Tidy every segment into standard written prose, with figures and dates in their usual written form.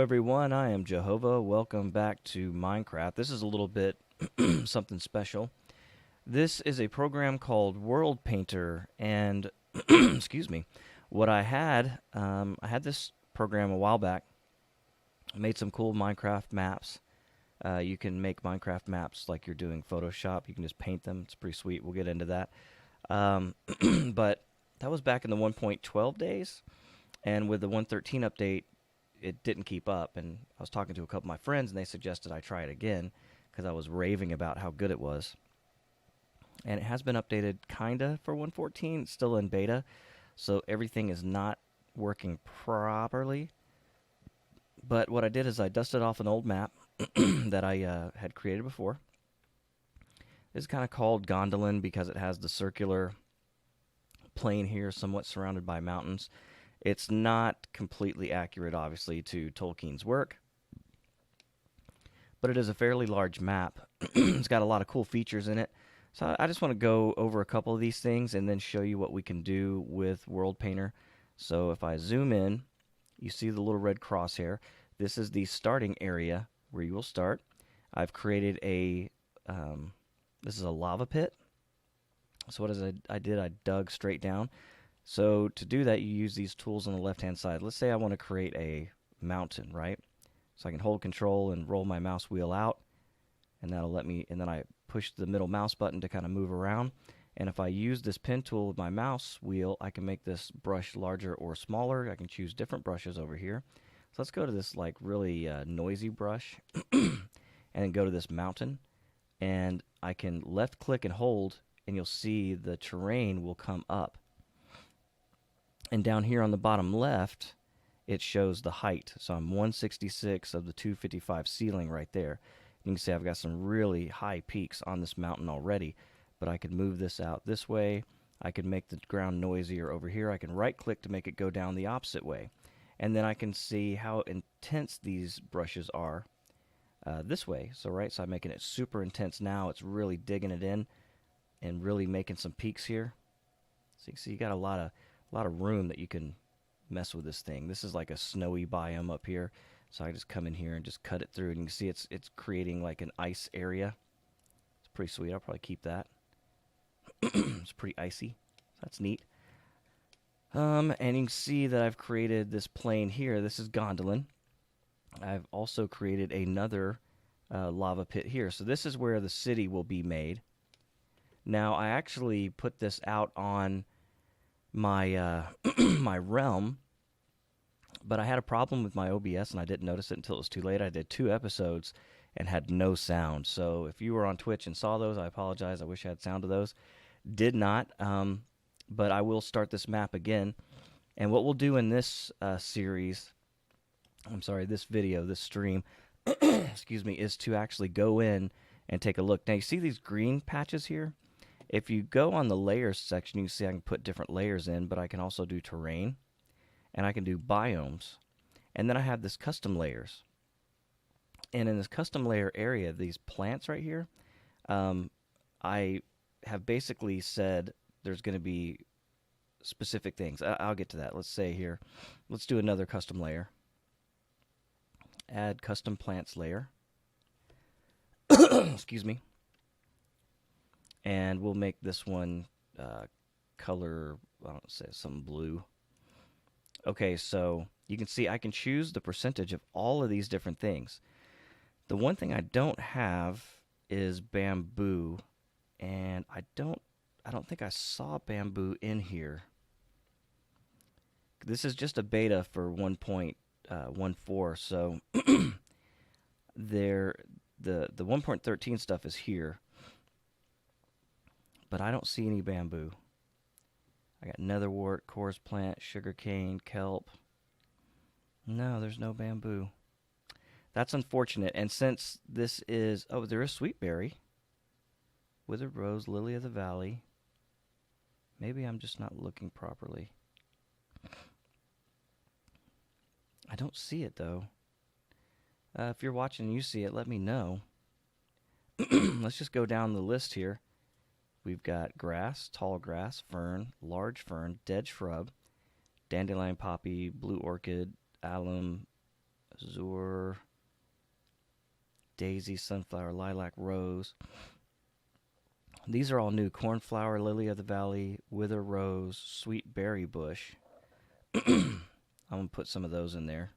everyone, I am JoeHova. Welcome back to Minecraft. This is a little bit something special. This is a program called World Painter, and excuse me, what I had this program a while back. I made some cool Minecraft maps. You can make Minecraft maps like you're doing Photoshop. You can just paint them. It's pretty sweet. We'll get into that. Um, but that was back in the 1.12 days, and with the 1.13 update, it didn't keep up. And I was talking to a couple of my friends, and they suggested I try it again because I was raving about how good it was. And it has been updated kinda for 1.14. It's still in beta, so everything is not working properly. But what I did is I dusted off an old map that I had created before. It's kind of called Gondolin because it has the circular plain here, somewhat surrounded by mountains. It's not completely accurate, obviously, to Tolkien's work, but it is a fairly large map. It's got a lot of cool features in it. So I just want to go over a couple of these things and then show you what we can do with World Painter. So if I zoom in, you see the little red crosshair. This is the starting area where you will start. I've created this is a lava pit. So what is I did? I dug straight down. So to do that, you use these tools on the left-hand side. Let's say I want to create a mountain, right? So I can hold control and roll my mouse wheel out, and that'll let me, and then I push the middle mouse button to kind of move around. And if I use this pen tool with my mouse wheel, I can make this brush larger or smaller. I can choose different brushes over here. So let's go to this like really noisy brush and then go to this mountain. And I can left click and hold, and you'll see the terrain will come up. And down here on the bottom left, it shows the height. So I'm 166 of the 255 ceiling right there. You can see I've got some really high peaks on this mountain already, but I could move this out this way. I could make the ground noisier over here. I can right click to make it go down the opposite way. And then I can see how intense these brushes are this way. So I'm making it super intense now. It's really digging it in and really making some peaks here. So you can see you got a lot of room that you can mess with this thing. This is like a snowy biome up here. So I just come in here and just cut it through, and you can see it's creating like an ice area. It's pretty sweet. I'll probably keep that. It's pretty icy. That's neat. And you can see that I've created this plane here. This is Gondolin. I've also created another lava pit here. So this is where the city will be made. Now I actually put this out on my my realm, but I had a problem with my OBS and I didn't notice it until it was too late. I did 2 episodes and had no sound. So if you were on Twitch and saw those, I apologize. I wish I had sound to those. Did not, but I will start this map again. And what we'll do in this this video, this stream, excuse me, is to actually go in and take a look. Now you see these green patches here? If you go on the layers section, you can see I can put different layers in, but I can also do terrain, and I can do biomes. And then I have this custom layers. And in this custom layer area, these plants right here, I have basically said there's going to be specific things. I'll get to that. Let's say here, let's do another custom layer. Add custom plants layer. Excuse me. And we'll make this one color, I don't say some blue. Okay, so you can see I can choose the percentage of all of these different things. The one thing I don't have is bamboo, and I don't think I saw bamboo in here. This is just a beta for 1.14, so the 1.13 stuff is here. But I don't see any bamboo. I got netherwort, coarse plant, sugarcane, kelp. No, there's no bamboo. That's unfortunate. And since this is... Oh, there is sweetberry. Withered rose, lily of the valley. Maybe I'm just not looking properly. I don't see it, though. If you're watching and you see it, let me know. Let's just go down the list here. We've got grass, tall grass, fern, large fern, dead shrub, dandelion poppy, blue orchid, alum, azure, daisy, sunflower, lilac, rose. These are all new. Cornflower, lily of the valley, wither rose, sweet berry bush. I'm going to put some of those in there.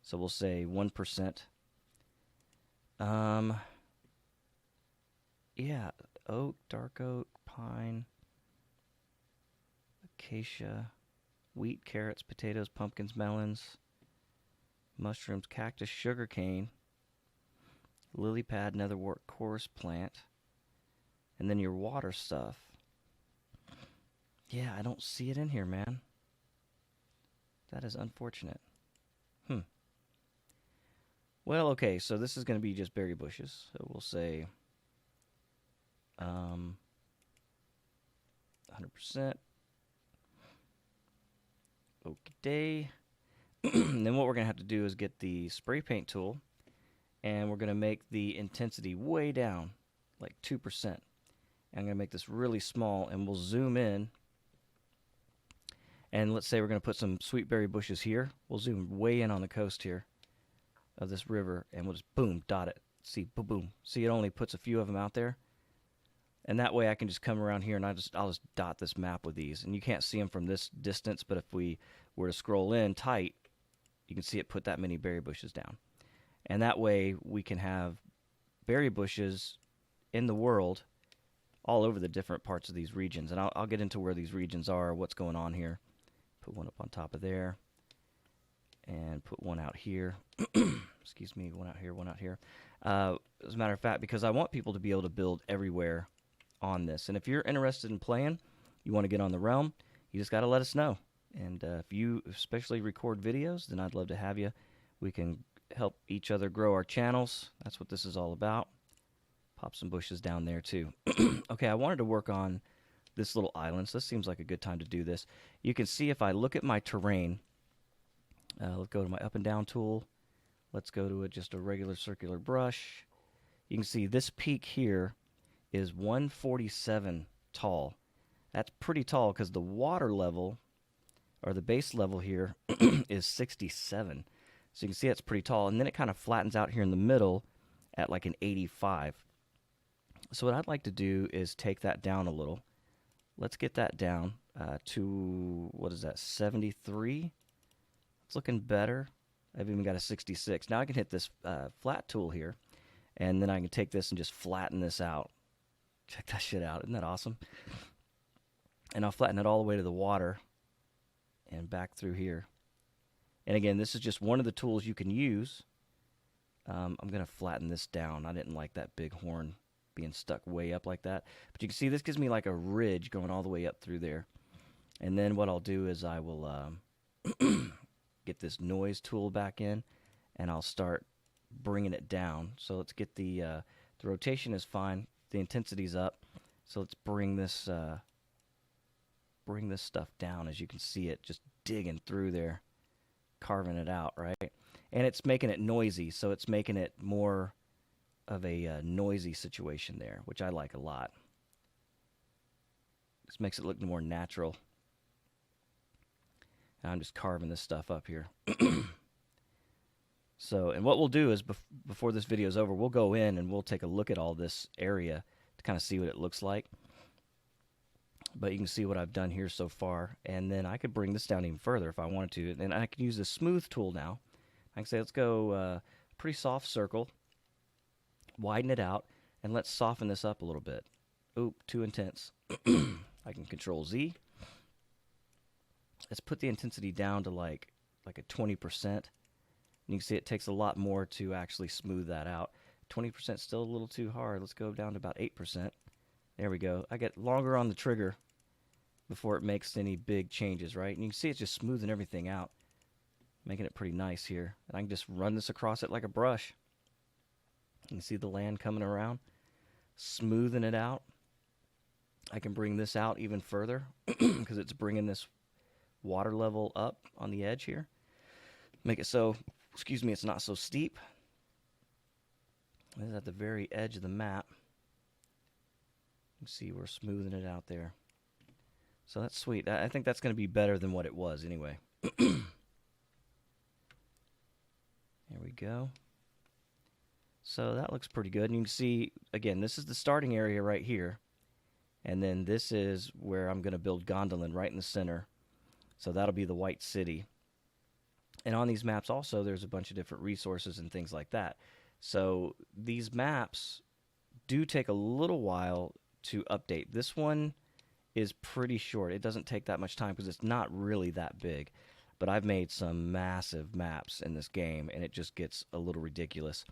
So we'll say 1%. Yeah, oak, dark oak, pine, acacia, wheat, carrots, potatoes, pumpkins, melons, mushrooms, cactus, sugarcane, lily pad, netherwort, chorus plant, and then your water stuff. Yeah, I don't see it in here, man. That is unfortunate. Well, okay, so this is going to be just berry bushes. So we'll say 100%. Okay. Then what we're going to have to do is get the spray paint tool, and we're going to make the intensity way down, like 2%. And I'm going to make this really small, and we'll zoom in. And let's say we're going to put some sweet berry bushes here. We'll zoom way in on the coast here of this river, and we'll just boom, dot it. See, boom, boom. See, it only puts a few of them out there. And that way I can just come around here and I'll just dot this map with these. And you can't see them from this distance, but if we were to scroll in tight, you can see it put that many berry bushes down. And that way we can have berry bushes in the world all over the different parts of these regions. And I'll get into where these regions are, what's going on here. Put one up on top of there. And put one out here. Excuse me, one out here, one out here. As a matter of fact, because I want people to be able to build everywhere on this. And if you're interested in playing, you want to get on the realm, you just got to let us know. And if you especially record videos, then I'd love to have you. We can help each other grow our channels. That's what this is all about. Pop some bushes down there too. Okay, I wanted to work on this little island, so this seems like a good time to do this. You can see if I look at my terrain, let's go to my up and down tool. Let's go to just a regular circular brush. You can see this peak here is 147 tall. That's pretty tall because the water level, or the base level here, is 67. So you can see it's pretty tall. And then it kind of flattens out here in the middle at like an 85. So what I'd like to do is take that down a little. Let's get that down to, what is that, 73? It's looking better. I've even got a 66. Now I can hit this flat tool here, and then I can take this and just flatten this out. Check that shit out. Isn't that awesome? And I'll flatten it all the way to the water and back through here. And again, this is just one of the tools you can use. I'm going to flatten this down. I didn't like that big horn being stuck way up like that. But you can see this gives me like a ridge going all the way up through there. And then what I'll do is I will get this noise tool back in, and I'll start bringing it down. So let's get the rotation is fine. The intensity's up. So let's bring this stuff down. As you can see it just digging through there, carving it out, right? And it's making it noisy, so it's making it more of a noisy situation there, which I like a lot. This makes it look more natural. And I'm just carving this stuff up here. So, and what we'll do is before this video is over, we'll go in and we'll take a look at all this area to kind of see what it looks like. But you can see what I've done here so far. And then I could bring this down even further if I wanted to. And I can use the smooth tool now. I can say, let's go pretty soft circle. Widen it out. And let's soften this up a little bit. Oop, too intense. I can Control Z. Let's put the intensity down to like a 20%. You can see it takes a lot more to actually smooth that out. 20% still a little too hard. Let's go down to about 8%. There we go. I get longer on the trigger before it makes any big changes, right? And you can see it's just smoothing everything out, making it pretty nice here. And I can just run this across it like a brush. You can see the land coming around, smoothing it out. I can bring this out even further because it's bringing this water level up on the edge here. Make it so, excuse me, it's not so steep. This is at the very edge of the map. You can see we're smoothing it out there. So that's sweet. I think that's going to be better than what it was anyway. There we go. So that looks pretty good. And you can see, again, this is the starting area right here. And then this is where I'm going to build Gondolin right in the center. So that'll be the White City. And on these maps also, there's a bunch of different resources and things like that. So these maps do take a little while to update. This one is pretty short. It doesn't take that much time because it's not really that big. But I've made some massive maps in this game, and it just gets a little ridiculous.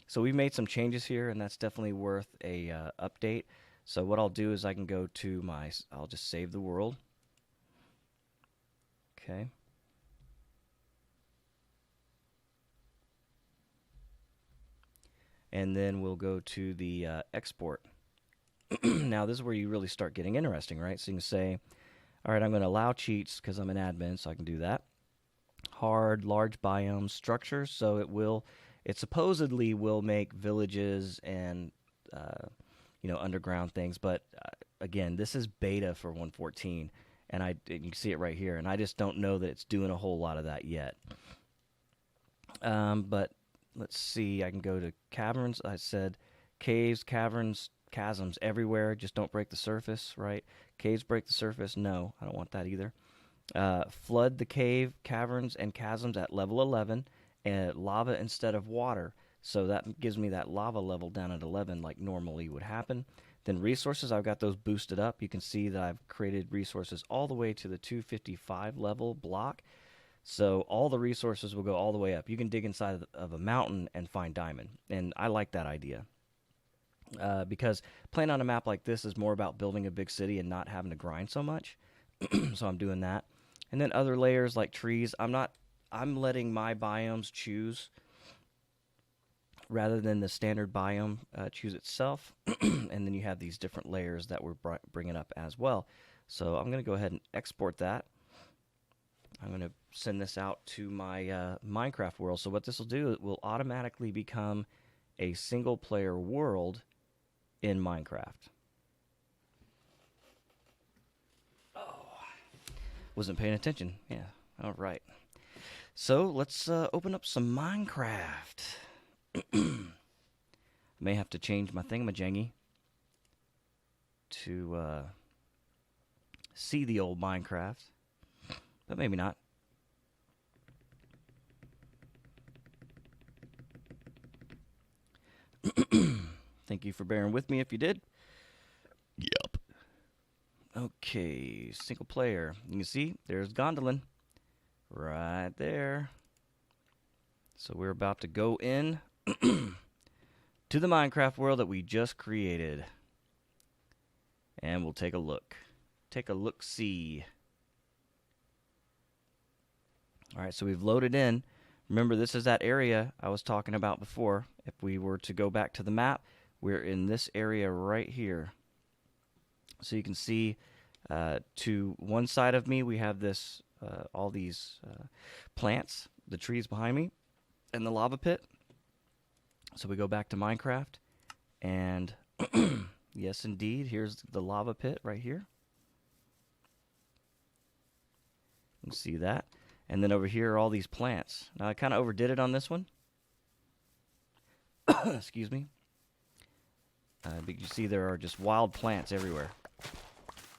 So we've made some changes here, and that's definitely worth a update. So what I'll do is I can go to my, I'll just save the world. Okay. And then we'll go to the export. Now this is where you really start getting interesting, right? So you can say, all right, I'm going to allow cheats because I'm an admin, so I can do that. Hard, large biome structures, so it supposedly will make villages and underground things, but again, this is beta for 1.14, and you can see it right here, and I just don't know that it's doing a whole lot of that yet. But let's see, I can go to caverns. I said caves, caverns, chasms everywhere, just don't break the surface, right? Caves break the surface, no, I don't want that either. Flood the cave, caverns, and chasms at level 11, and lava instead of water. So that gives me that lava level down at 11 like normally would happen. Then resources, I've got those boosted up. You can see that I've created resources all the way to the 255 level block. So all the resources will go all the way up. You can dig inside of a mountain and find diamond. And I like that idea. Because playing on a map like this is more about building a big city and not having to grind so much. So I'm doing that. And then other layers like trees, I'm letting my biomes choose rather than the standard biome choose itself. And then you have these different layers that we're bringing up as well. So I'm going to go ahead and export that. I'm going to send this out to my Minecraft world. So what this will do, it will automatically become a single player world in Minecraft. Wasn't paying attention. Yeah, all right. So let's open up some Minecraft. May have to change my thingamajangy to see the old Minecraft, but maybe not. Thank you for bearing with me if you did. Yep. Okay, single player. You can see there's Gondolin right there. So we're about to go in to the Minecraft world that we just created. And we'll take a look. Take a look-see. All right, so we've loaded in. Remember, this is that area I was talking about before. If we were to go back to the map, we're in this area right here. So you can see to one side of me, we have this all these plants, the trees behind me, and the lava pit. So we go back to Minecraft, and yes, indeed, here's the lava pit right here. You can see that. And then over here are all these plants. Now, I kind of overdid it on this one. Excuse me. But you see there are just wild plants everywhere.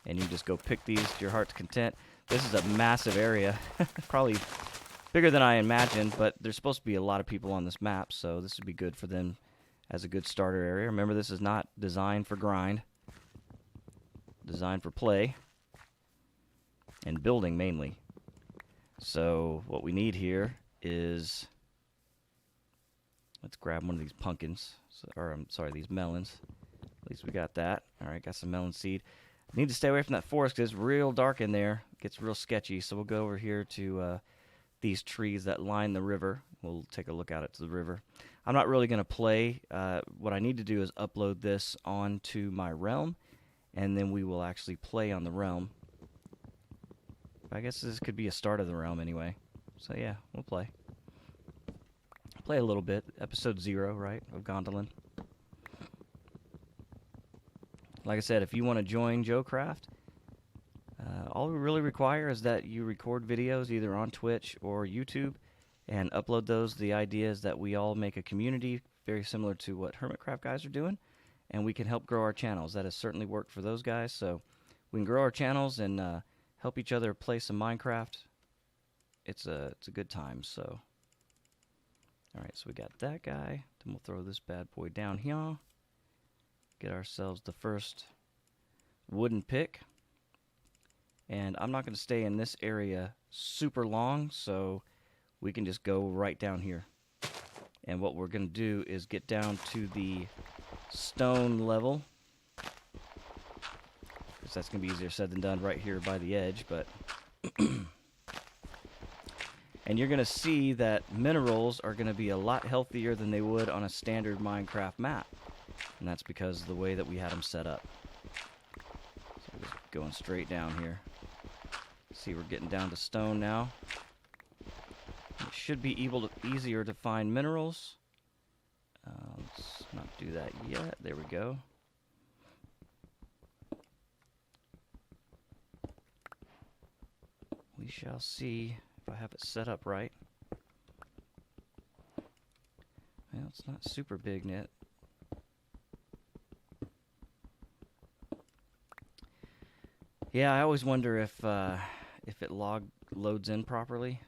And you just go pick these to your heart's content. This is a massive area. Probably bigger than I imagined, but there's supposed to be a lot of people on this map, so this would be good for them as a good starter area. Remember, this is not designed for grind. Designed for play. And building, mainly. So what we need here is, let's grab one of these pumpkins, or I'm sorry, these melons. At least we got that. All right, got some melon seed. Need to stay away from that forest because it's real dark in there. It gets real sketchy. So we'll go over here to these trees that line the river. We'll take a look out to the river. I'm not really going to play. What I need to do is upload this onto my realm, and then we will actually play on the realm. I guess this could be a start of the realm anyway. So yeah, we'll play. Play a little bit. Episode 0, right, of Gondolin. Like I said, if you want to join JoeCraft, all we really require is that you record videos either on Twitch or YouTube, and upload those. The idea is that we all make a community very similar to what Hermitcraft guys are doing, and we can help grow our channels. That has certainly worked for those guys, so we can grow our channels and help each other play some Minecraft. It's a good time. So, all right, so we got that guy. Then we'll throw this bad boy down here. Get ourselves the first wooden pick. And I'm not going to stay in this area super long, so we can just go right down here. And what we're going to do is get down to the stone level, because that's going to be easier said than done right here by the edge. But and you're going to see that minerals are going to be a lot healthier than they would on a standard Minecraft map. And that's because of the way that we had them set up. So we're just going straight down here. See, we're getting down to stone now. It should be easier to find minerals. Let's not do that yet. There we go. We shall see if I have it set up right. Well, it's not super big yet. Yeah, I always wonder if it loads in properly.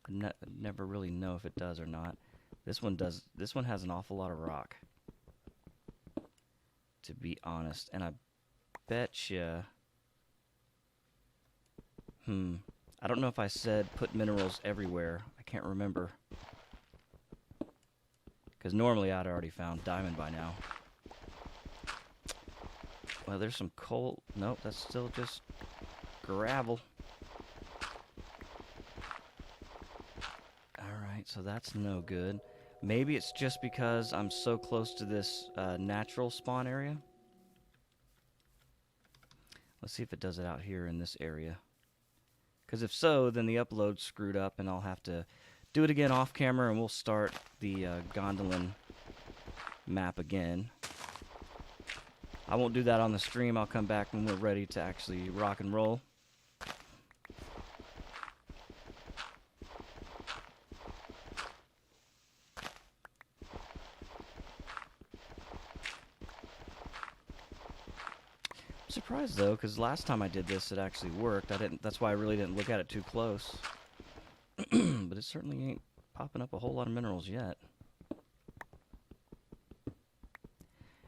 I never really know if it does or not. This one does. This one has an awful lot of rock, to be honest. And I betcha. I don't know if I said put minerals everywhere. I can't remember. Because normally I'd already found diamond by now. Well, there's some coal. Nope, that's still just gravel. Alright, so that's no good. Maybe it's just because I'm so close to this natural spawn area. Let's see if it does it out here in this area. Because if so, then the upload's screwed up and I'll have to do it again off camera and we'll start the Gondolin map again. I won't do that on the stream. I'll come back when we're ready to actually rock and roll. I'm surprised though, because last time I did this, it actually worked. That's why I really didn't look at it too close. But it certainly ain't popping up a whole lot of minerals yet.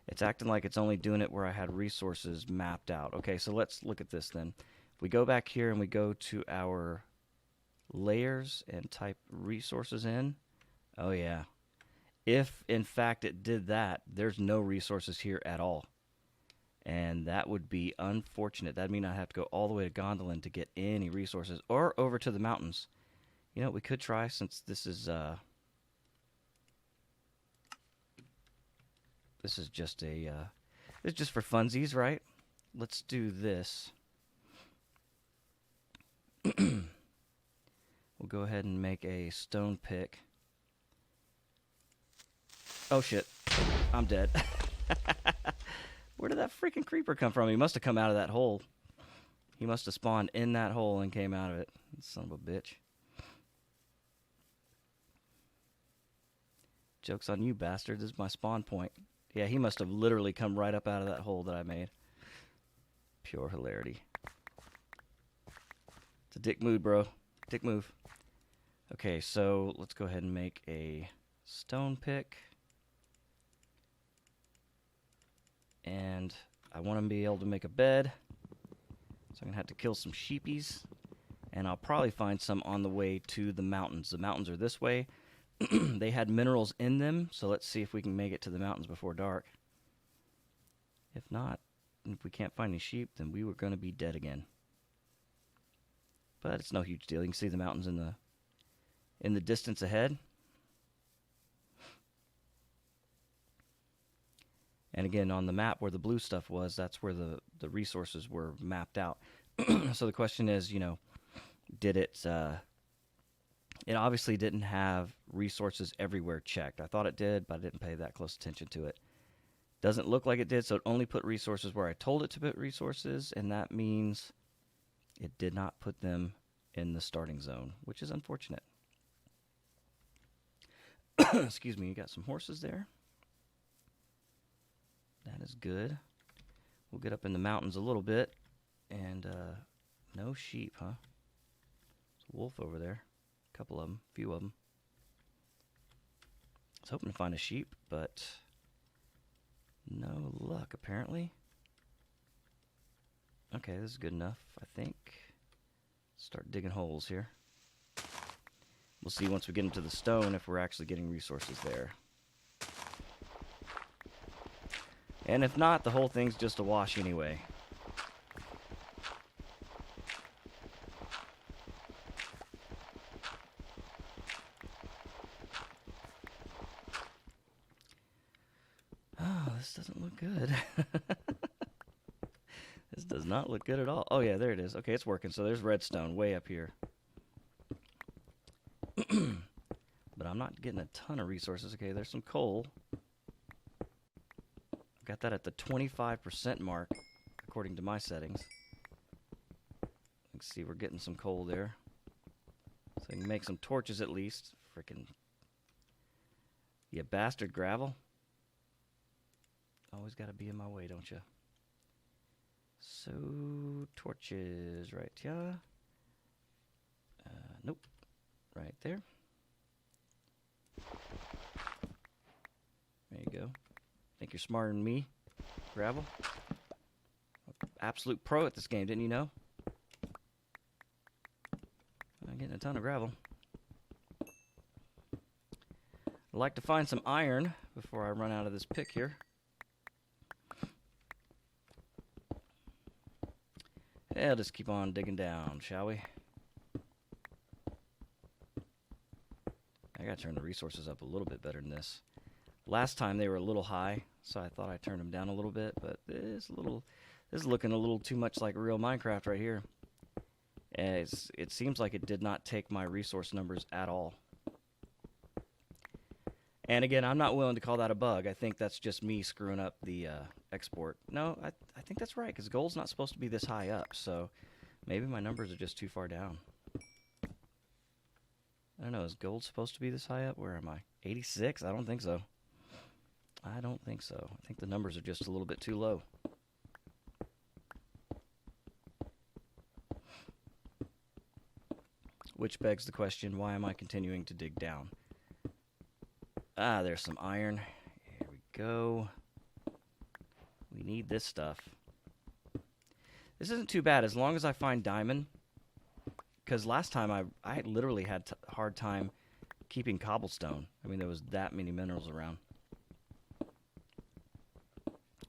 It's acting like it's only doing it where I had resources mapped out. Okay, so let's look at this then. If we go back here and we go to our layers and type resources in. Oh yeah. If in fact it did that, there's no resources here at all. And that would be unfortunate. That'd mean I'd have to go all the way to Gondolin to get any resources, or over to the mountains. You know what we could try, since this is just a it's just for funsies, right? Let's do this. We'll go ahead and make a stone pick. Oh shit, I'm dead. Where did that freaking creeper come from? He must have come out of that hole. He must have spawned in that hole and came out of it. Son of a bitch. Joke's on you, bastard. This is my spawn point. Yeah, he must have literally come right up out of that hole that I made. Pure hilarity. It's a dick mood, bro. Dick move. Okay, so let's go ahead and make a stone pick. And I want to be able to make a bed. So I'm going to have to kill some sheepies. And I'll probably find some on the way to the mountains. The mountains are this way. They had minerals in them. So let's see if we can make it to the mountains before dark. If not, if we can't find any sheep, then we were going to be dead again. But it's no huge deal. You can see the mountains in the distance ahead. And again, on the map where the blue stuff was, that's where the resources were mapped out. So the question is, you know, did it... it obviously didn't have resources everywhere checked. I thought it did, but I didn't pay that close attention to it. Doesn't look like it did, so it only put resources where I told it to put resources, and that means it did not put them in the starting zone, which is unfortunate. Excuse me, you got some horses there. That is good. We'll get up in the mountains a little bit. And no sheep, huh? There's a wolf over there. A couple of them, a few of them. I was hoping to find a sheep, but no luck apparently. Okay, this is good enough, I think. Start digging holes here. We'll see once we get into the stone if we're actually getting resources there. And if not, the whole thing's just a wash anyway. Oh, this doesn't look good. This does not look good at all. Oh yeah, there it is. Okay, it's working. So there's redstone way up here. But I'm not getting a ton of resources. Okay, there's some coal. Got that at the 25% mark, according to my settings. Let's see, we're getting some coal there. So I can make some torches at least. Frickin'. You bastard gravel. Always gotta be in my way, don't you? So, torches right here. Nope. Right there. There you go. Think you're smarter than me, gravel? Absolute pro at this game, didn't you know? I'm getting a ton of gravel. I'd like to find some iron before I run out of this pick here. Yeah, I'll just keep on digging down, shall we? I gotta turn the resources up a little bit better than this. Last time they were a little high, so I thought I turned them down a little bit, but this is looking a little too much like real Minecraft right here. And it seems like it did not take my resource numbers at all. And again, I'm not willing to call that a bug. I think that's just me screwing up the export. No, I think that's right, because gold's not supposed to be this high up, so maybe my numbers are just too far down. I don't know, is gold supposed to be this high up? Where am I? 86? I don't think so. I don't think so. I think the numbers are just a little bit too low. Which begs the question, why am I continuing to dig down? Ah, there's some iron. Here we go. We need this stuff. This isn't too bad as long as I find diamond. Because last time I literally had a hard time keeping cobblestone. I mean, there was that many minerals around.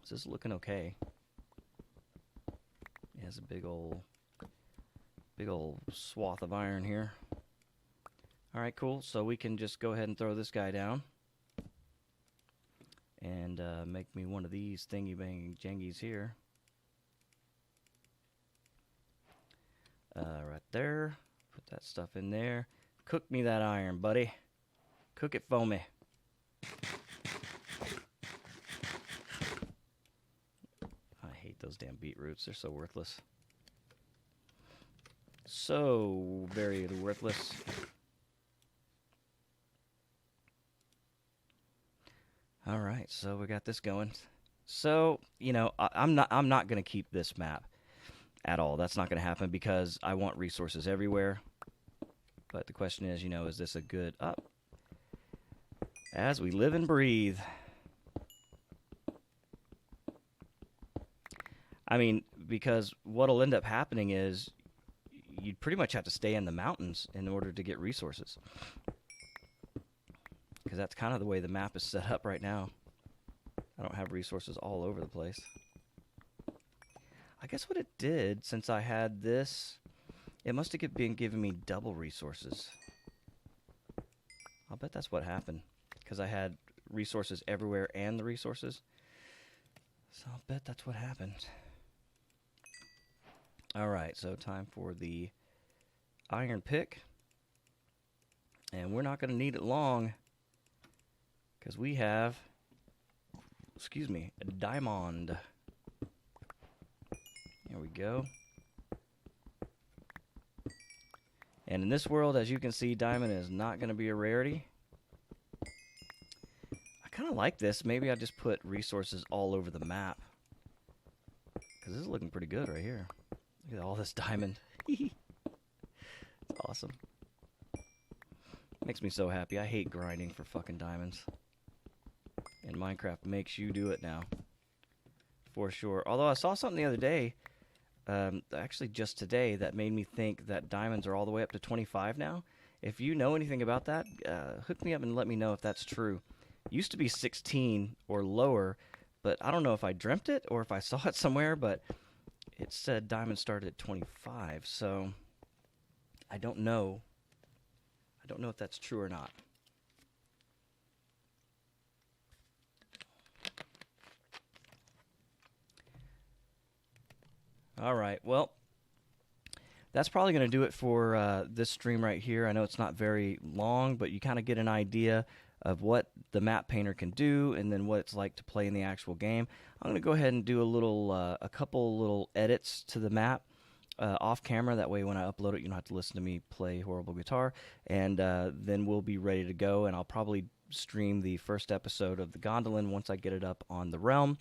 This is looking okay. It has a big old swath of iron here. Alright, cool. So we can just go ahead and throw this guy down. And make me one of these thingy bang jangies here. Right there. Put that stuff in there. Cook me that iron, buddy. Cook it for me. I hate those damn beetroots. They're so worthless. So very worthless. All right, so we got this going. So, you know, I'm not going to keep this map at all. That's not going to happen because I want resources everywhere. But the question is, you know, is this a good up? As we live and breathe. I mean, because what'll end up happening is you'd pretty much have to stay in the mountains in order to get resources. Because that's kind of the way the map is set up right now. I don't have resources all over the place. I guess what it did, since I had this, it must have been giving me double resources. I'll bet that's what happened. Because I had resources everywhere and the resources. So I'll bet that's what happened. Alright, so time for the iron pick. And we're not going to need it long. Because we have, excuse me, a diamond. There we go. And in this world, as you can see, diamond is not going to be a rarity. of like this. Maybe I just put resources all over the map. Because this is looking pretty good right here. Look at all this diamond. It's awesome. Makes me so happy. I hate grinding for fucking diamonds. And Minecraft makes you do it now. For sure. Although I saw something the other day, actually just today, that made me think that diamonds are all the way up to 25 now. If you know anything about that, hook me up and let me know if that's true. Used to be 16 or lower, but I don't know if I dreamt it or if I saw it somewhere, but it said diamonds started at 25, so I don't know. I don't know if that's true or not. All right, well, that's probably going to do it for this stream right here. I know it's not very long, but you kind of get an idea of what the map painter can do and then what it's like to play in the actual game. I'm going to go ahead and do a couple little edits to the map off camera. That way when I upload it, you don't have to listen to me play horrible guitar. And then we'll be ready to go, and I'll probably stream the first episode of the Gondolin once I get it up on the Realm,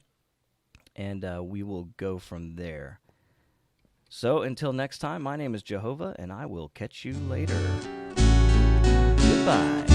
and we will go from there. So until next time, my name is JoeHova, and I will catch you later. Goodbye.